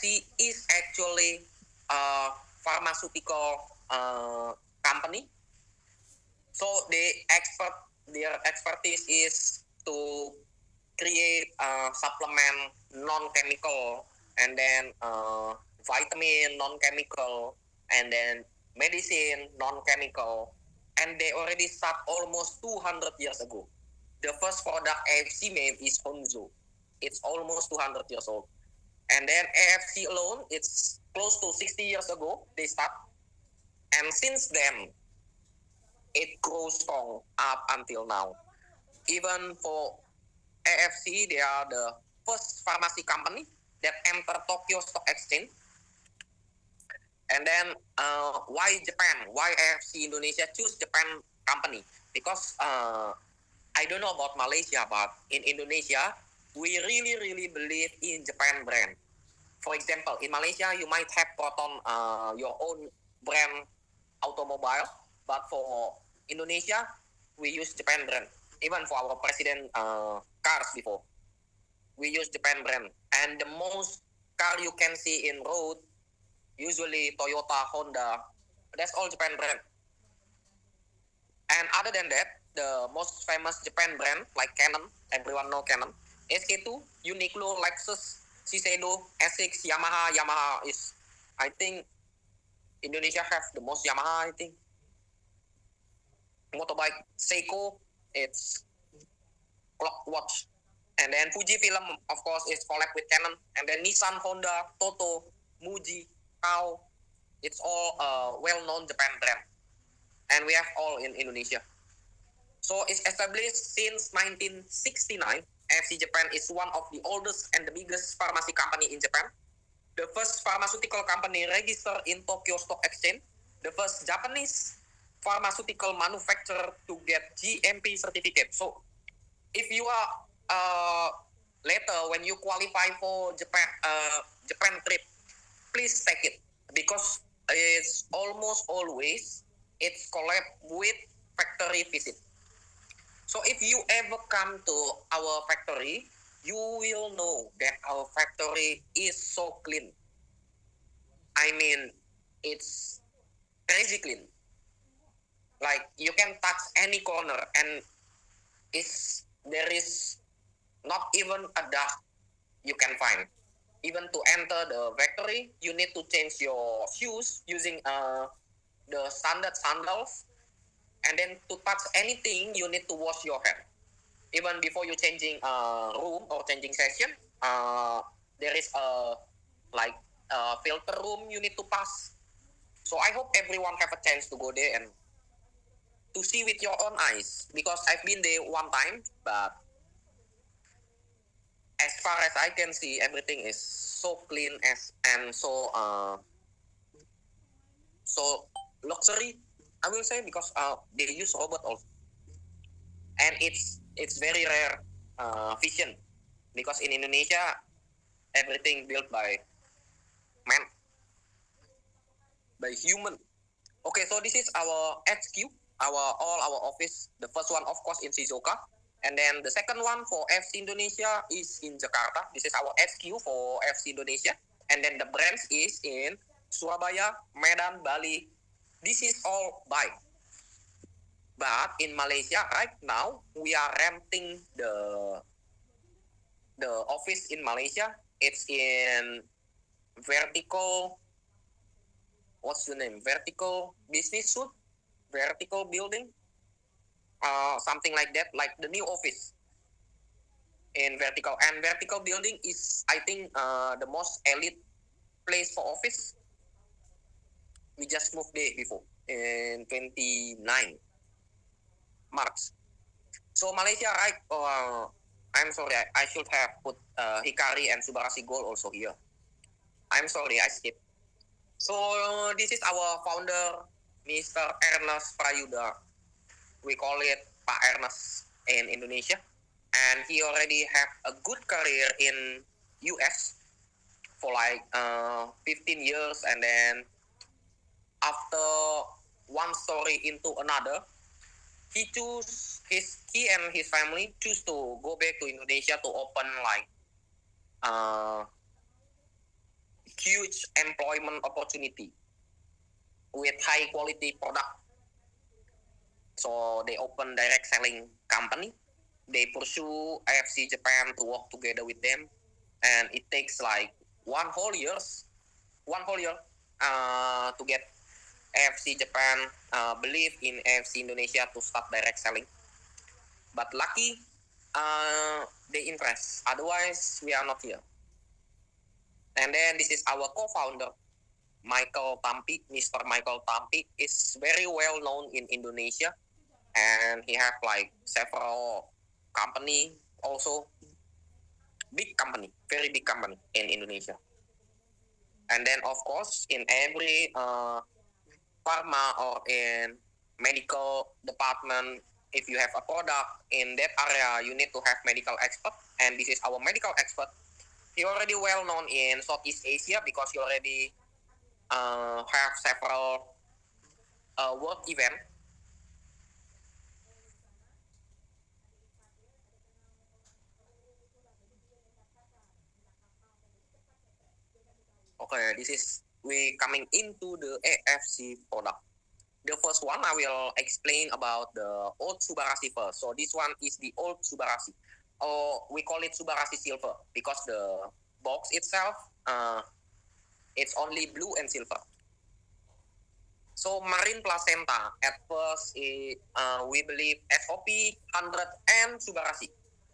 AFC is actually a pharmaceutical company. So their expertise is to create supplement non-chemical, and then vitamin non-chemical, and then medicine non-chemical, and they already start almost 200 years ago. The first product AFC made is Honzo. It's almost 200 years old. And then AFC alone, it's close to 60 years ago they start. And since then, it grows strong up until now. Even for AFC, they are the first pharmacy company that entered Tokyo Stock Exchange. And then why Japan? Why AFC Indonesia choose Japan company? Because I don't know about Malaysia, but in Indonesia, we really, really believe in Japan brand. For example, in Malaysia, you might have Proton, your own brand automobile, but for Indonesia, we use Japan brand. Even for our president cars before, we use Japan brand. And the most car you can see in road, usually Toyota, Honda, that's all Japan brand. And other than that, the most famous Japan brand like Canon, everyone know Canon, SK2, Uniqlo, Lexus, Shiseido, Essex, Yamaha. Yamaha is, I think, Indonesia have the most Yamaha, I think. Motorbike, Seiko, it's Clockwatch. And then Fujifilm, of course, is collab with Canon. And then Nissan, Honda, Toto, Muji, Kao. It's all well-known Japan brand. And we have all in Indonesia. So it's established since 1969. AFC Japan is one of the oldest and the biggest pharmacy company in Japan. The first pharmaceutical company registered in Tokyo Stock Exchange. The first Japanese pharmaceutical manufacturer to get GMP certificate. So if you are later when you qualify for Japan trip, please take it, because it's almost always it's collab with factory visit. So if you ever come to our factory, you will know that our factory is so clean. I mean, it's crazy clean. Like you can touch any corner and there is not even a dust you can find. Even to enter the factory, you need to change your shoes using the standard sandals. And then to touch anything, you need to wash your hand. Even before you changing room or changing session, there is a filter room you need to pass. So I hope everyone have a chance to go there and to see with your own eyes, because I've been there one time, but as far as I can see, everything is so clean and so luxury, I will say, because they use robot also, and it's very rare vision, because in Indonesia everything built by man, by human. Okay, so this is our HQ, all our office. The first one, of course, in Shizuoka, and then the second one for FC Indonesia is in Jakarta. This is our HQ for FC Indonesia, and then the branch is in Surabaya, Medan, Bali. This is all by. But in Malaysia right now, we are renting the office in Malaysia. It's in vertical. What's the name? Vertical business suite, vertical building, something like that, like the new office in vertical. And vertical building is, I think, the most elite place for office. We just moved there before in 29 March. So Malaysia, right? I'm sorry, I should have put Hikari and Subarasi Gold also here. I'm sorry, I skipped. So this is our founder, Mr. Ernest Prayuda. We call it Pak Ernest in Indonesia. And he already have a good career in US for like 15 years. And then after one story into another, he and his family choose to go back to Indonesia to open like rich employment opportunity with high quality product. So they open direct selling company. They pursue AFC Japan to work together with them, and it takes like one whole year to get AFC Japan believe in AFC Indonesia to start direct selling. But lucky, they interest. Otherwise, we are not here. And then this is our co-founder, Michael Tampi. Mr. Michael Tampi is very well known in Indonesia, and he have like several company also, big company, very big company in Indonesia. And then of course in every pharma or in medical department, if you have a product in that area, you need to have medical expert, and this is our medical expert. He already well known in Southeast Asia because he already have several world event. Okay, this is we coming into the AFC product. The first one I will explain about the old Subarashi first. So this one is the old Subarashi, or we call it Subarashi Silver because the box itself it's only blue and silver. So marine placenta at first we believe SOP 100 and Subarashi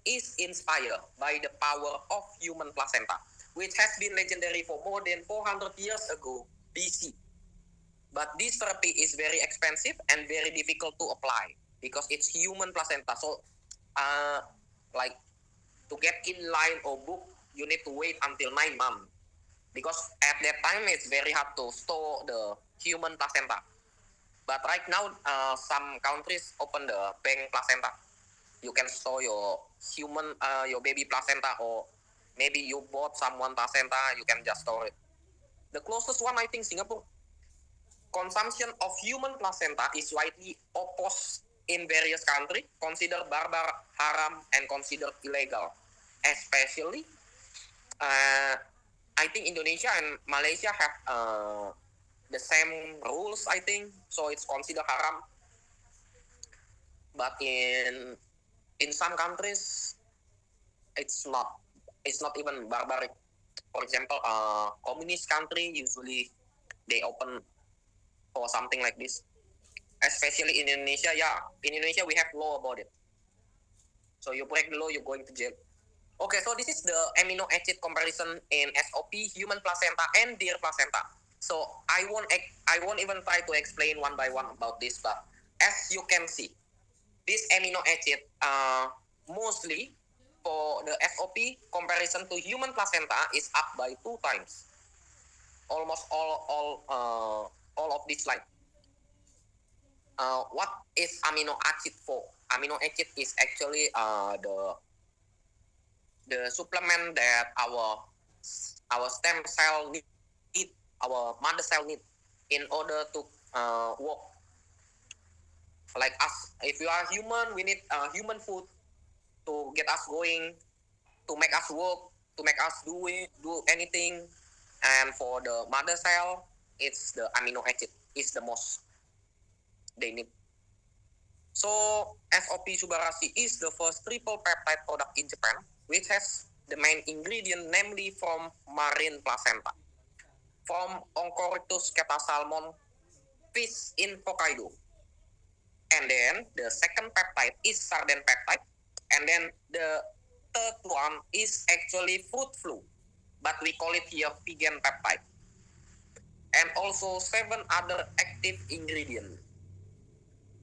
is inspired by the power of human placenta, which has been legendary for more than 400 years ago BC. But this therapy is very expensive and very difficult to apply because it's human placenta. So, like to get in line or book, you need to wait until 9 months because at that time it's very hard to store the human placenta. But right now, some countries open the bank placenta. You can store your your baby placenta, or maybe you bought someone placenta, you can just store it. The closest one, I think, Singapore. Consumption of human placenta is widely opposed in various countries, considered barbar, haram, and considered illegal. Especially, I think Indonesia and Malaysia have the same rules, I think, so it's considered haram. But in some countries, it's not. It's not even barbaric. For example, communist country usually they open for something like this. Especially in Indonesia, in Indonesia we have law about it. So you break the law, you're going to jail. Okay, so this is the amino acid comparison in SOP, human placenta, and deer placenta. So I won't even try to explain one by one about this, but as you can see, this amino acid mostly for the SOP comparison to human placenta is up by 2 times. Almost all of this slide. What is amino acid for? Amino acid is actually the supplement that our stem cell need, our mother cell need in order to work. Like us, if you are human, we need human food to get us going, to make us work, to make us do anything. And for the mother cell, it's the amino acid is the most they need. So SOP Subarashi is the first triple peptide product in Japan, which has the main ingredient, namely from marine placenta, from Oncorhynchus katasalmon fish in Hokkaido. And then the second peptide is sarden peptide, and then the third one is actually fruit flu, but we call it here vegan peptide. And also 7 other active ingredients.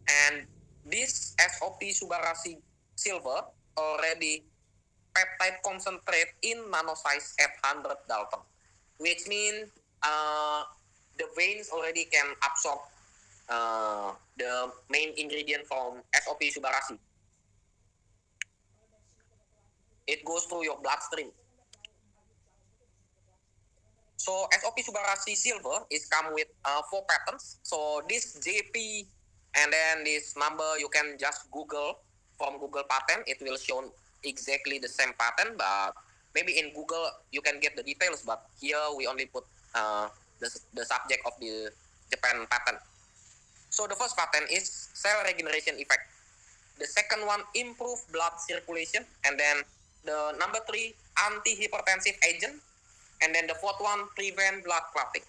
And this SOP Subarashi Silver already peptide concentrate in nanosize at 100 Dalton, which means the veins already can absorb the main ingredient from SOP Subarashi. It goes through your bloodstream. So SOP Subarashi Silver is come with 4 patents. So this JP and then this number you can just Google from Google patent. It will show exactly the same patent, but maybe in Google you can get the details. But here we only put the subject of the Japan patent. So the first patent is cell regeneration effect. The second one, improve blood circulation. And then the number 3, antihypertensive agent. And then the fourth one, prevent blood clotting.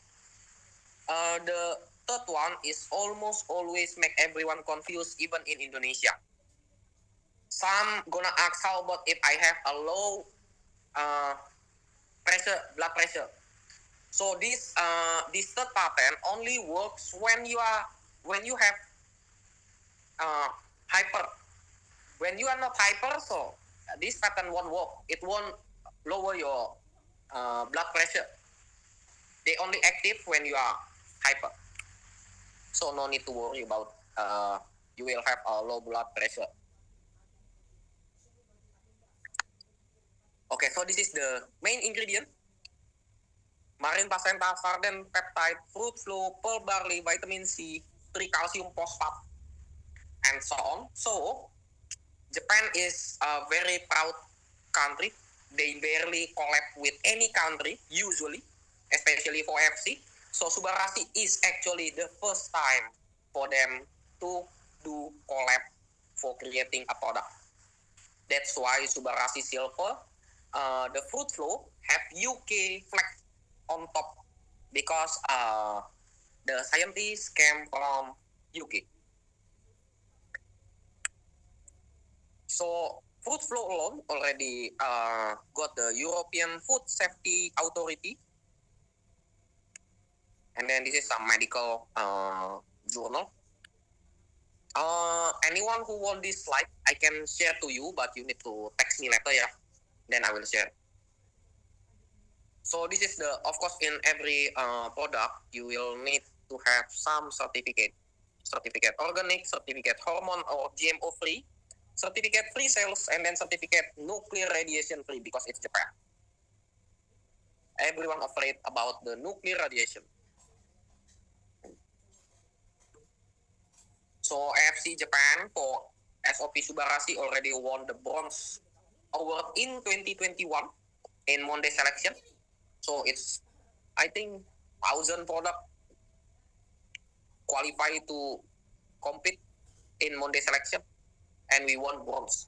The third one is almost always make everyone confused, even in Indonesia. Some gonna ask, how about if I have a low blood pressure? So this third pattern only works when you have hyper. When you are not hyper, so this pattern won't work. It won't lower your blood pressure. They only active when you are hyper. So no need to worry about you will have a low blood pressure. Okay, so this is the main ingredient. Marine placenta, sarden peptide, fruit flow, pearl barley, vitamin C, 3 calcium phosphate, and so on. So Japan is a very proud country. They barely collab with any country, usually, especially for FC. So Subarashi is actually the first time for them to do collab for creating a product. That's why Subarashi Silver, the fruit flow, have UK flag on top because the scientists came from UK. So fruit flow alone already got the European Food Safety Authority. And then this is some medical journal. Anyone who want this slide, I can share to you, but you need to text me later, yeah. Then I will share. So this is the, of course, in every product, you will need to have some certificate. Certificate organic, certificate hormone or GMO free, certificate free cells, and then certificate nuclear radiation free because it's Japan. Everyone afraid about the nuclear radiation. So AFC Japan for SOP Subarashi already won the bronze award in 2021 in Monday selection. So it's, I think, 1,000 product qualify to compete in Monday selection, and we won bronze.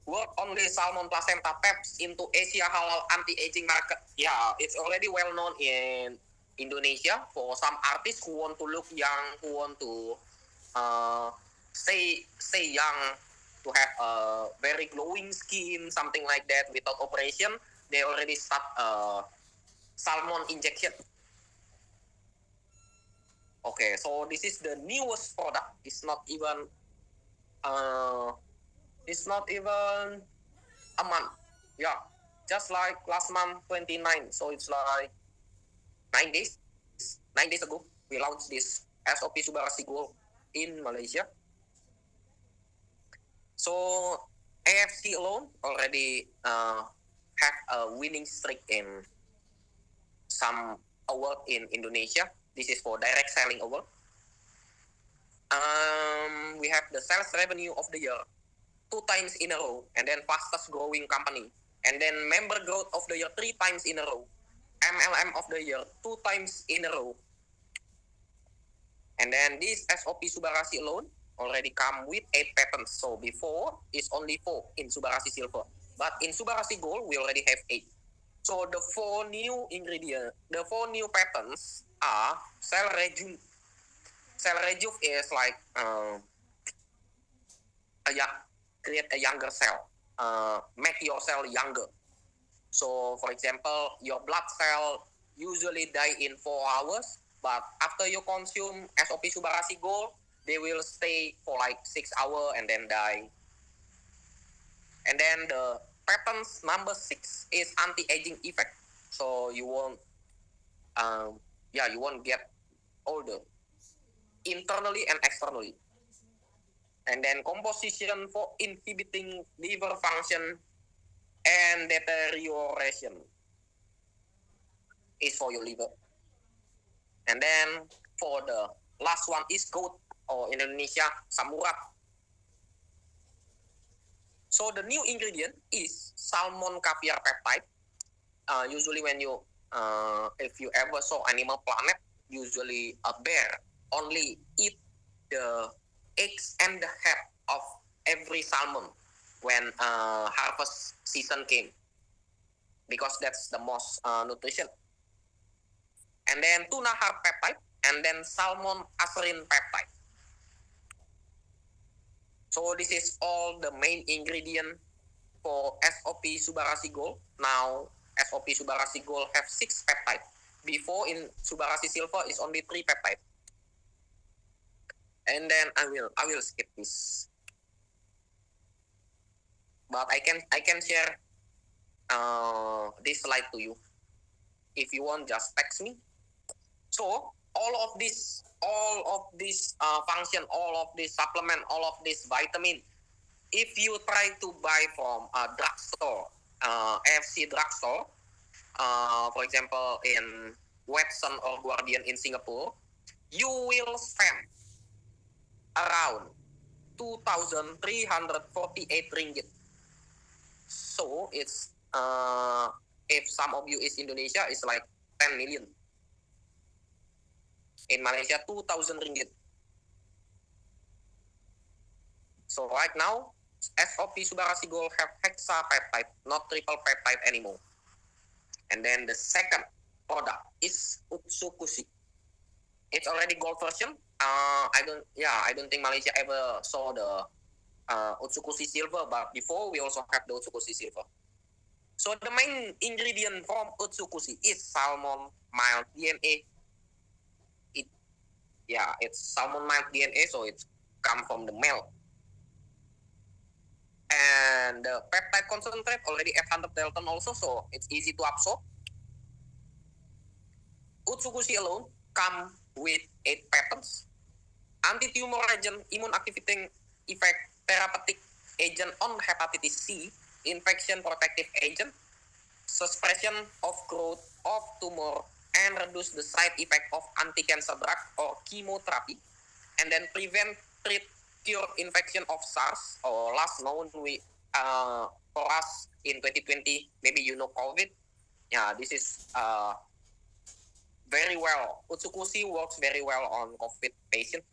World only salmon placenta PEPs into Asia halal anti-aging market. Yeah, it's already well known in Indonesia for some artists who want to look young, who want to stay young, to have a very glowing skin, something like that without operation. They already start salmon injection. Okay, so this is the newest product. It's not even a month. Yeah, just like last month 29. So it's like 9 days. 9 days ago, we launched this SOP Subarashi Gold in Malaysia. So AFC alone already have a winning streak in some award in Indonesia. This is for direct selling award. We have the sales revenue of the year 2 times in a row, and then fastest growing company, and then member growth of the year 3 times in a row, MLM of the year 2 times in a row. And then this SOP Subarashi alone already come with 8 patents. So before is only 4 in Subarashi Silver, but in Subarashi Gold we already have 8. So the 4 new ingredients, the 4 new patents are cell rejuve. Cell rejuve is like create a younger cell, make your cell younger. So for example, your blood cell usually die in 4 hours, but after you consume SOP Subarashi Gold, they will stay for like 6 hours and then die. And then the patents number 6 is anti-aging effect. So you won't get older internally and externally. And then composition for inhibiting liver function and deterioration is for your liver. And then for the last one is goat, or in Indonesia, samurat. So the new ingredient is salmon caviar peptide. Usually when you If you ever saw Animal Planet, usually a bear only eat the eggs and the head of every salmon when harvest season came, because that's the most nutrition. And then tuna harp peptide, and then salmon asarin peptide. So this is all the main ingredient for SOP Subarasi Gold. Now SOP Subarasi Gold have 6 peptide. Before in Subarasi Silver is only 3 peptide. And then I will skip this. But I can share this slide to you. If you want, just text me. So all of this function, all of this supplement, all of this vitamin, if you try to buy from a drugstore, AFC drugstore, for example in Watson or Guardian in Singapore, you will spend around 2,348 ringgit. So it's if some of you is Indonesia, it's like 10 million. In Malaysia, 2,000 ringgit. So right now, SOP Subarasi Gold have hexapeptide, not triple peptide anymore. And then the second product is Utsukushi. It's already gold version. I don't think Malaysia ever saw the Utsukushi silver, but before we also have the Utsukushi silver. So the main ingredient from Utsukushi is salmon mild DNA. It's salmon mild DNA, so it's come from the milk. And the peptide concentrate already 800 Dalton also, so it's easy to absorb. Utsukushi alone come with 8 patents. Anti-tumor agent, immune activating effect, therapeutic agent on hepatitis C, infection protective agent, suppression of growth of tumor, and reduce the side effect of anti-cancer drug or chemotherapy, and then prevent, treat, cure infection of SARS, or last known for us in 2020, maybe you know COVID. This is very well. Utsukushi works very well on COVID patient.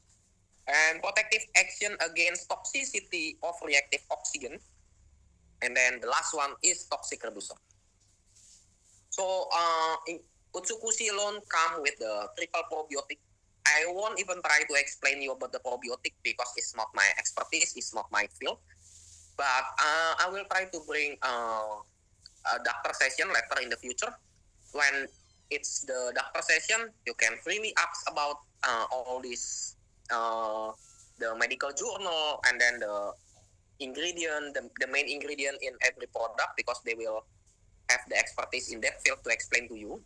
And protective action against toxicity of reactive oxygen. And then the last one is toxic reducer. So Utsukushi alone come with the triple probiotic. I won't even try to explain you about the probiotic because it's not my expertise, it's not my field. But I will try to bring a doctor session later in the future. When it's the doctor session, you can freely ask about all this, the medical journal, and then the ingredient, the main ingredient in every product, because they will have the expertise in that field to explain to you.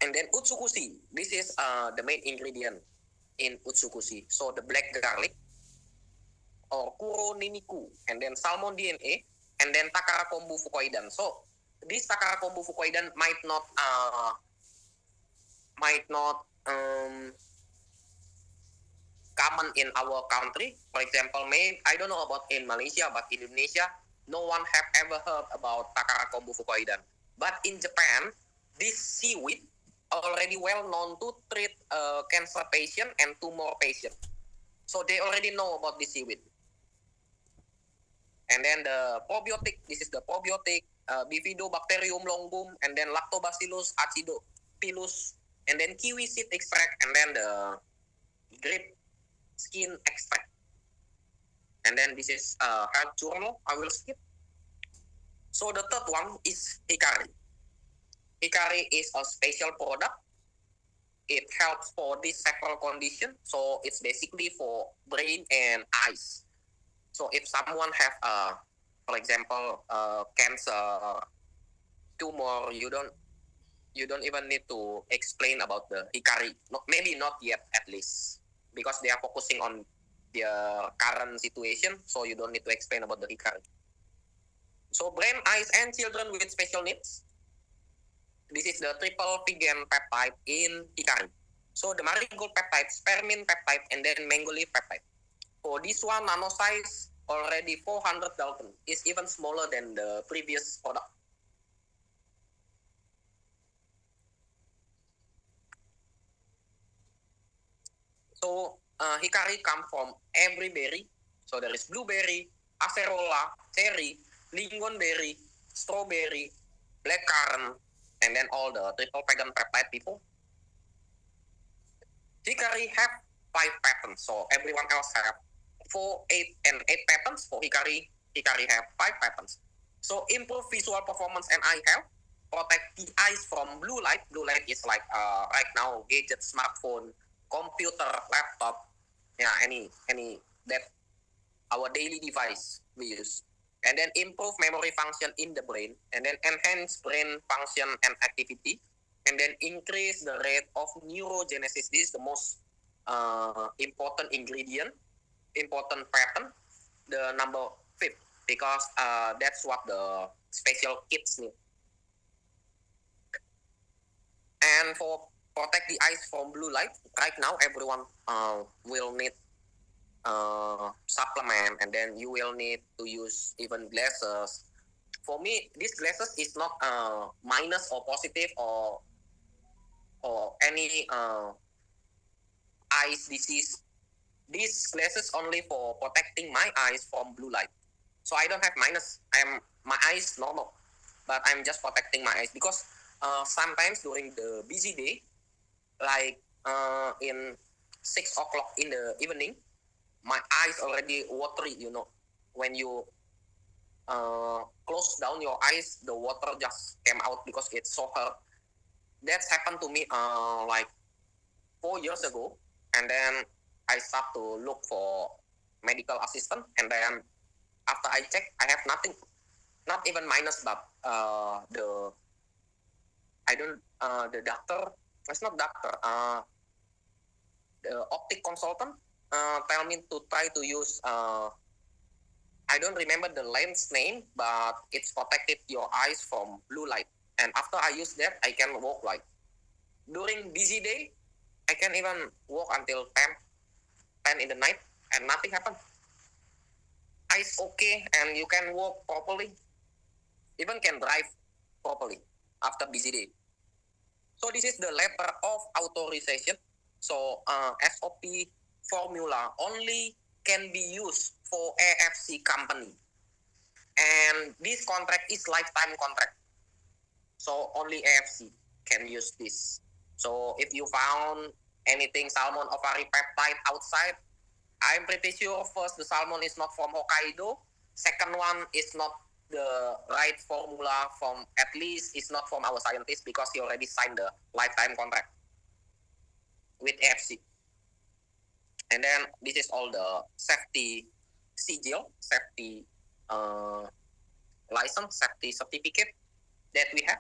And then Utsukushi, this is the main ingredient in Utsukushi. So the black garlic, or Kuro Niniku, and then salmon DNA, and then Takara Kombu Fukoidan. So this Takara Kombu Fukoidan might not common in our country. For example, I don't know about in Malaysia, but in Indonesia, no one have ever heard about Takara Kombu Fukoidan. But in Japan, this seaweed already well known to treat cancer patient and tumor patient. So they already know about this seaweed. And then the probiotic, this is the probiotic, Bifidobacterium longum, and then Lactobacillus acidopilus, and then kiwi seed extract, and then the grape skin extract. And then this is health journal. I will skip. So the third one is Hikari. Hikari is a special product. It helps for these several conditions. So it's basically for brain and eyes. So if someone have for example, cancer, tumor, you don't even need to explain about the Hikari. Maybe not yet, at least, because they are focusing on their current situation. So you don't need to explain about the Hikari. So brain, eyes, and children with special needs. This is the triple vegan peptide in Hikari. So the marigold peptide, spearmint peptide, and then mango leaf peptide. For this one, nano size already 400 Dalton, is even smaller than the previous product. Hikari come from every berry. So there is blueberry, acerola, cherry, lingonberry, strawberry, blackcurrant, and then all the triple pagan peptide people. Hikari have 5 patents, so everyone else have 4, 8, and 8 patents. For Hikari, Hikari have 5 patents. So improve visual performance and eye health, protect the eyes from blue light. Blue light is like right now gadget, smartphone, computer, laptop, yeah, any that our daily device we use. And then improve memory function in the brain, and then enhance brain function and activity, and then increase the rate of neurogenesis. This is the most important ingredient, important pattern, the number 5, because that's what the special kids need. And for protect the eyes from blue light, right now everyone will need supplement, and then you will need to use even glasses. For me, this glasses is not minus or positive or any eyes disease. These glasses only for protecting my eyes from blue light. So I don't have minus. My eyes normal, but I'm just protecting my eyes because sometimes during the busy day, like in 6 o'clock in the evening, my eyes already watery. When you close down your eyes, the water just came out because it's so hot. That's happened to me like 4 years ago, and then I start to look for medical assistant, and then after I check, I have nothing, not even minus, but the doctor, it's not doctor, the optic consultant tell me to try to use I don't remember the lens name, but it's protected your eyes from blue light. And after I use that, I can walk like during busy day, I can even walk until 10 in the night, and nothing happened. Eyes okay, and you can walk properly, even can drive properly after busy day. So this is the letter of authorization. So SOP formula only can be used for AFC company, and this contract is lifetime contract. So only AFC can use this. So if you found anything salmon ovary peptide outside, I'm pretty sure first the salmon is not from Hokkaido. Second one is not the right formula from, at least it's not from our scientist, because he already signed the lifetime contract with AFC. And then this is all the safety sigil, safety license, safety certificate that we have.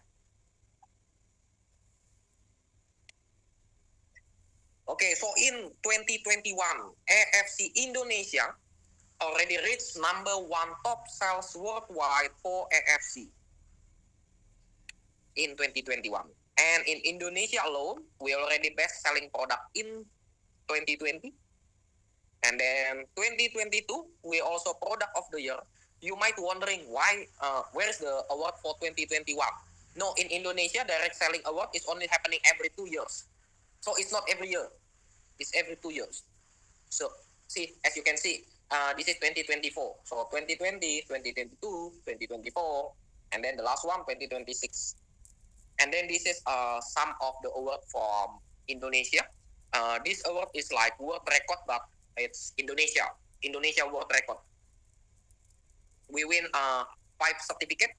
Okay, so in 2021, AFC Indonesia already reached number 1 top sales worldwide for AFC in 2021. And in Indonesia alone, we already best-selling product in 2020. And then 2022, we also product of the year. You might wondering why, where is the award for 2021? No, in Indonesia, direct selling award is only happening every 2 years. So it's not every year. It's every 2 years. So see, as you can see, this is 2024. So 2020, 2022, 2024, and then the last one, 2026. And then this is some of the award from Indonesia. This award is like world record, but it's Indonesia world record. We win 5 certificate.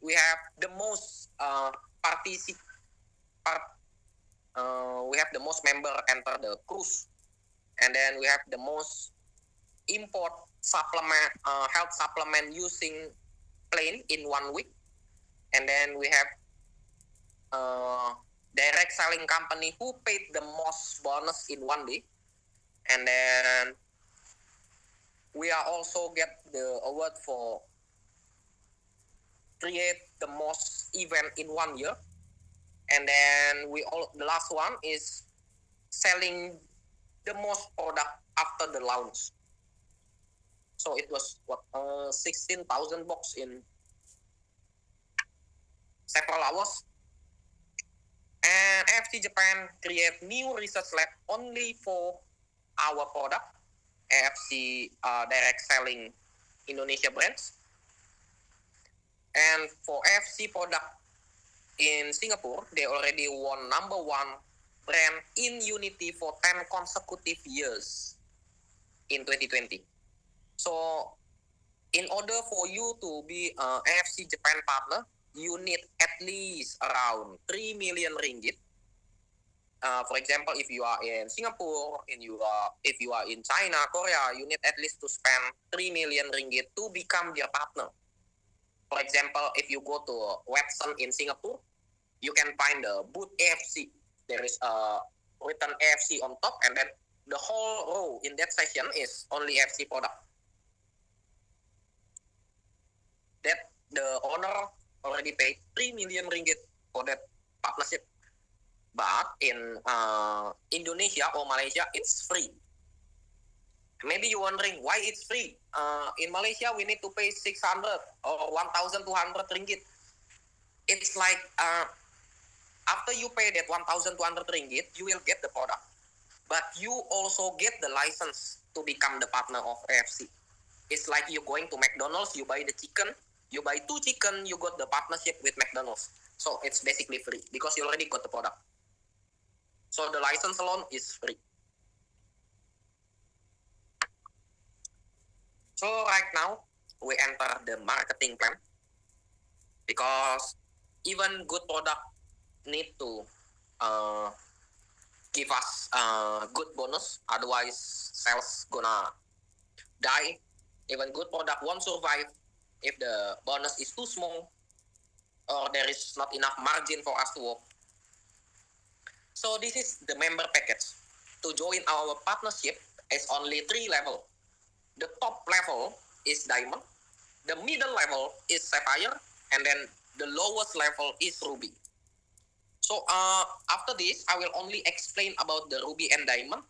We have the most we have the most member enter the cruise, and then we have the most import supplement, health supplement using plane in 1 week, and then we have direct selling company who paid the most bonus in 1 day, and then we are also get the award for create the most event in 1 year. And then the last one is selling the most product after the launch. So it was 16,000 box in several hours. And AFC Japan create new research lab only for our product, AFC direct selling Indonesia brands. And for AFC product in Singapore, they already won number 1 brand in Unity for 10 consecutive years in 2020. So in order for you to be an AFC Japan partner, you need at least around 3 million ringgit. For example, if you are in Singapore, if you are in China, Korea, you need at least to spend 3 million ringgit to become their partner. For example, if you go to Watson in Singapore, you can find the booth AFC. There is a written AFC on top, and then the whole row in that section is only AFC product. That the owner already paid 3 million ringgit for that partnership. But in Indonesia or Malaysia, it's free. Maybe you're wondering why it's free. In Malaysia, we need to pay 600 or 1,200 ringgit. It's like after you pay that 1,200 ringgit, you will get the product. But you also get the license to become the partner of AFC. It's like you're going to McDonald's, you buy the chicken, you buy 2 chicken, you got the partnership with McDonald's. So it's basically free because you already got the product. So the license alone is free. So right now, we enter the marketing plan because even good product need to give us good bonus, otherwise sales gonna die. Even good product won't survive if the bonus is too small or there is not enough margin for us to work. So this is the member package. To join our partnership is only 3 levels. The top level is diamond, the middle level is sapphire, and then the lowest level is ruby. So after this, I will only explain about the ruby and diamond.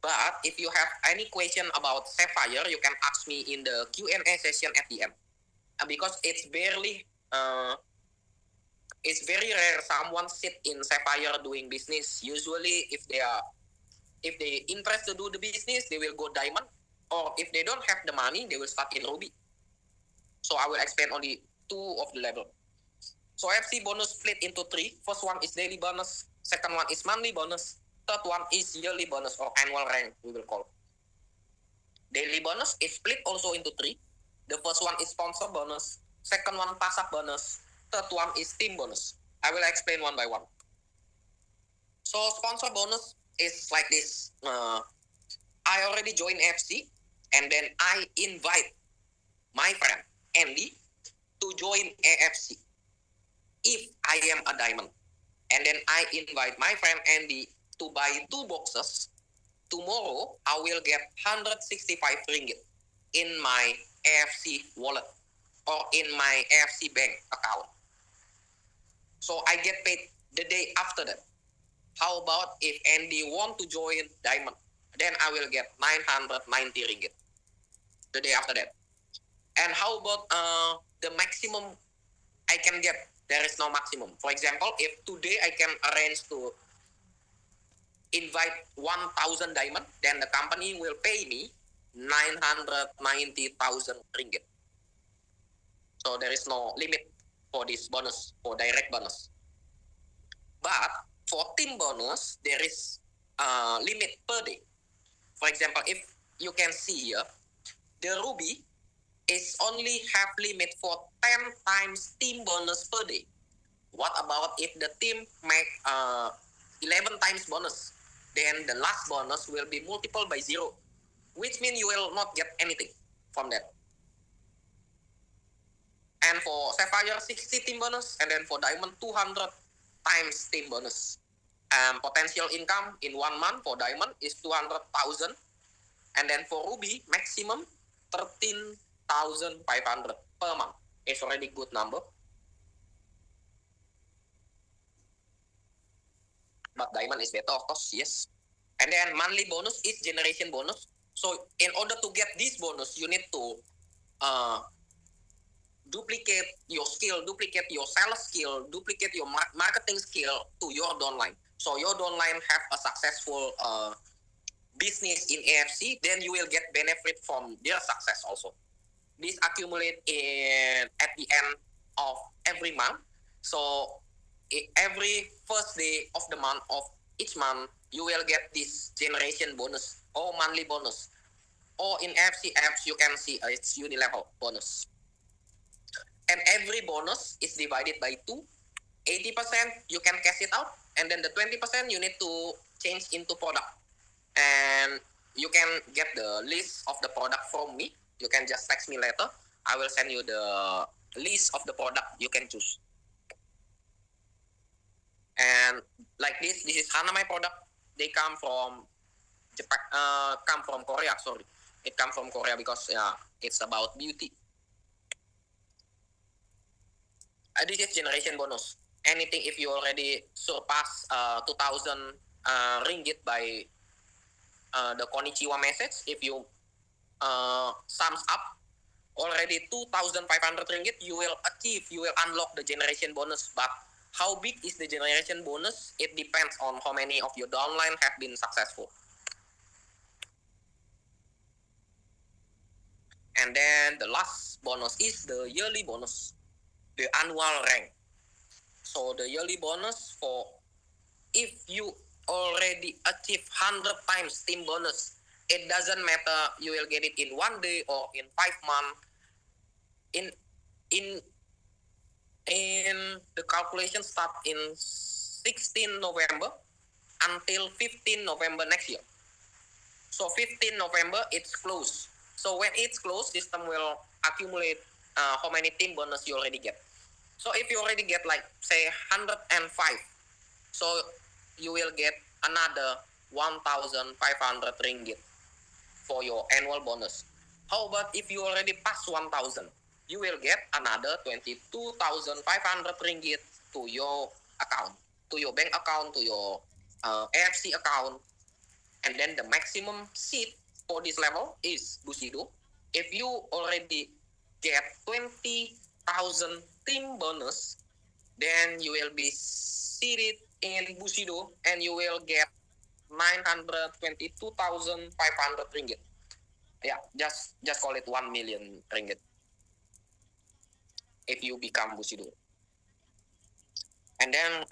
But if you have any question about sapphire, you can ask me in the Q&A session at the end. Because it's very rare someone sit in sapphire doing business. Usually, if they interest to do the business, they will go diamond. Or if they don't have the money, they will start in ruby. So I will explain only 2 of the level. So FC bonus split into 3. First one is daily bonus. Second one is monthly bonus. Third one is yearly bonus or annual rank, we will call. Daily bonus is split also into 3. The first one is sponsor bonus. Second one, pass-up bonus. Third one is team bonus. I will explain one by one. So sponsor bonus is like this. I already joined FC, and then I invite my friend Andy to join AFC if I am a diamond. And then I invite my friend Andy to buy 2 boxes. Tomorrow, I will get 165 ringgit in my AFC wallet or in my AFC bank account. So I get paid the day after that. How about if Andy want to join diamond? Then I will get 990 ringgit the day after that. And how about the maximum I can get? There is no maximum. For example, if today I can arrange to invite 1,000 diamond, then the company will pay me 990,000 ringgit. So there is no limit for this bonus, for direct bonus. But for team bonus, there is a limit per day. For example, if you can see here, the ruby is only have limit for 10 times team bonus per day. What about if the team make 11 times bonus? Then the last bonus will be multiplied by 0, which means you will not get anything from that. And for sapphire, 60 team bonus, and then for diamond, 200 times team bonus. Potential income in 1 month for diamond is 200,000, and then for ruby, maximum 13,500 per month. It's already good number. But diamond is better, of course, yes. And then monthly bonus is generation bonus. So in order to get this bonus, you need to duplicate your skill, duplicate your sales skill, duplicate your marketing skill to your downline. So your downline have a successful business in AFC, then you will get benefit from their success also. This accumulate in at the end of every month. So every first day of the month of each month, you will get this generation bonus or monthly bonus. Or in AFC apps, you can see it's unilevel bonus. And every bonus is divided by 2. 80% you can cash it out, and then the 20% you need to change into product. And you can get the list of the product from me. You can just text me later. I will send you the list of the product you can choose. And like this is Hanamai product. They come from Japan, come from Korea. Sorry, it come from Korea because it's about beauty. This is generation bonus. Anything if you already surpass 2,000 ringgit by the konnichiwa message, if you sums up already 2,500 ringgit, you will unlock the generation bonus. But how big is the generation bonus? It depends on how many of your downline have been successful. And then the last bonus is the yearly bonus, the annual rank. So the yearly bonus for if you already achieve 100 times team bonus, it doesn't matter you will get it in 1 day or in 5 months. In the calculation start in 16 November until 15 November next year. So 15 November it's closed. So when it's closed, system will accumulate how many team bonus you already get. So if you already get like say 105, so you will get another 1,500 ringgit for your annual bonus. How about if you already pass 1,000? You will get another 22,500 ringgit to your account, to your bank account, to your AFC account. And then the maximum seat for this level is Bushido. If you already get 20,000 team bonus, then you will be seated in Bushido and you will get 922,500 ringgit. Yeah, just call it 1 million ringgit if you become Bushido. And then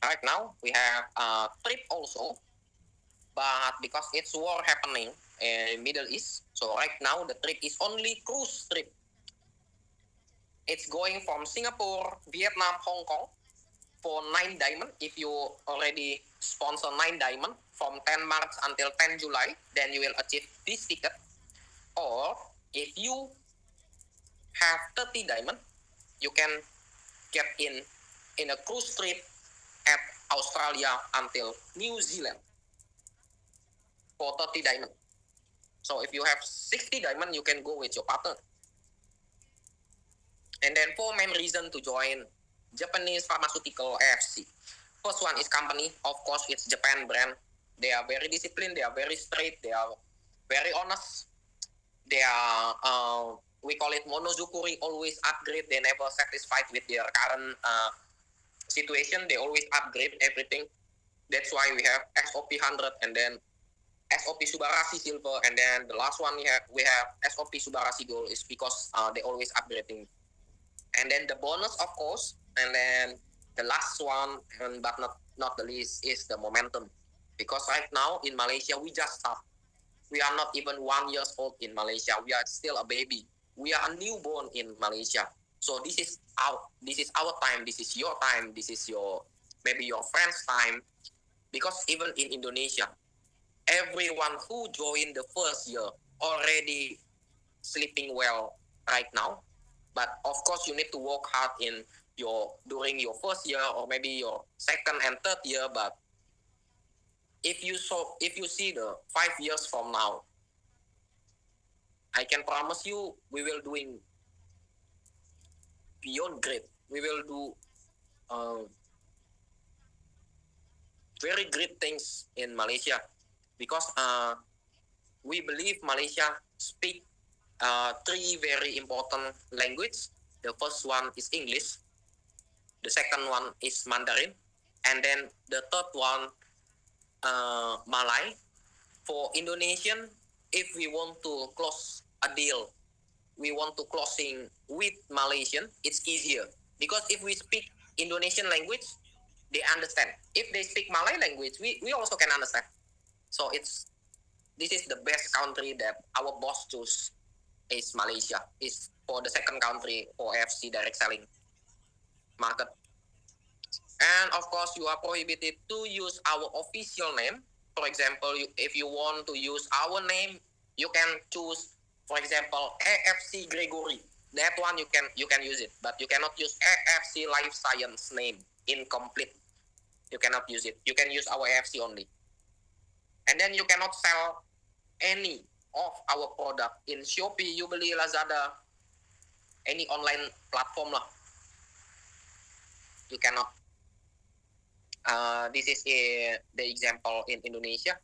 right now we have a trip also, but because it's war happening in Middle East, so right now the trip is only cruise trip. It's going from Singapore, Vietnam, Hong Kong for 9 diamond. If you already sponsor 9 diamond from 10 March until 10 July, then you will achieve this ticket. Or if you have 30 diamond, you can get in a cruise trip at Australia until New Zealand for 30 diamond. So if you have 60 diamond, you can go with your partner. And then 4 main reasons to join Japanese pharmaceutical AFC. First one is company. Of course, it's Japan brand. They are very disciplined. They are very straight. They are very honest. They are, we call it monozukuri, always upgrade. They never satisfied with their current situation. They always upgrade everything. That's why we have SOP 100 and then SOP Subarashi Silver, and then the last one we have SOP Subarashi Gold is because they always upgrading. And then the bonus, of course, and then the last one, but not the least, is the momentum. Because right now in Malaysia, we just start. We are not even 1 year old in Malaysia. We are still a baby. We are a newborn in Malaysia. So this is our time. This is your time. This is maybe your friend's time. Because even in Indonesia, everyone who joined the first year already sleeping well right now. But of course, you need to work hard during your first year or maybe your second and third year. But if you see the 5 years from now, I can promise you we will doing beyond great. We will do very great things in Malaysia because we believe Malaysia speak 3 very important languages. The first one is English, the second one is Mandarin, and then the third one Malay. For Indonesian, if we want to close a deal, we want to closing with Malaysian, it's easier because if we speak Indonesian language, they understand. If they speak Malay language, we also can understand. So this is the best country that our boss choose is Malaysia. Is for the second country for AFC direct selling market. And of course, you are prohibited to use our official name. For example, if you want to use our name, you can choose, for example, AFC Gregory. That one you can use it, but you cannot use AFC Life Science name incomplete. You cannot use it. You can use our AFC only. And then you cannot sell any of our product in Shopee, Ubeli, Lazada, any online platform lah. You cannot. This is the example in Indonesia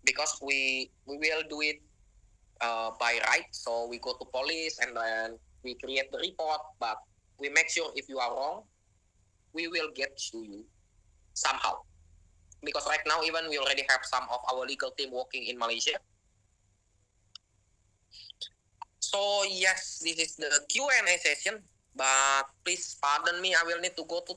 because we will do it by right. So we go to police and then we create the report, but we make sure if you are wrong, we will get to you somehow. Because right now, even we already have some of our legal team working in Malaysia. So yes, this is the Q&A session, but please pardon me, I will need to go to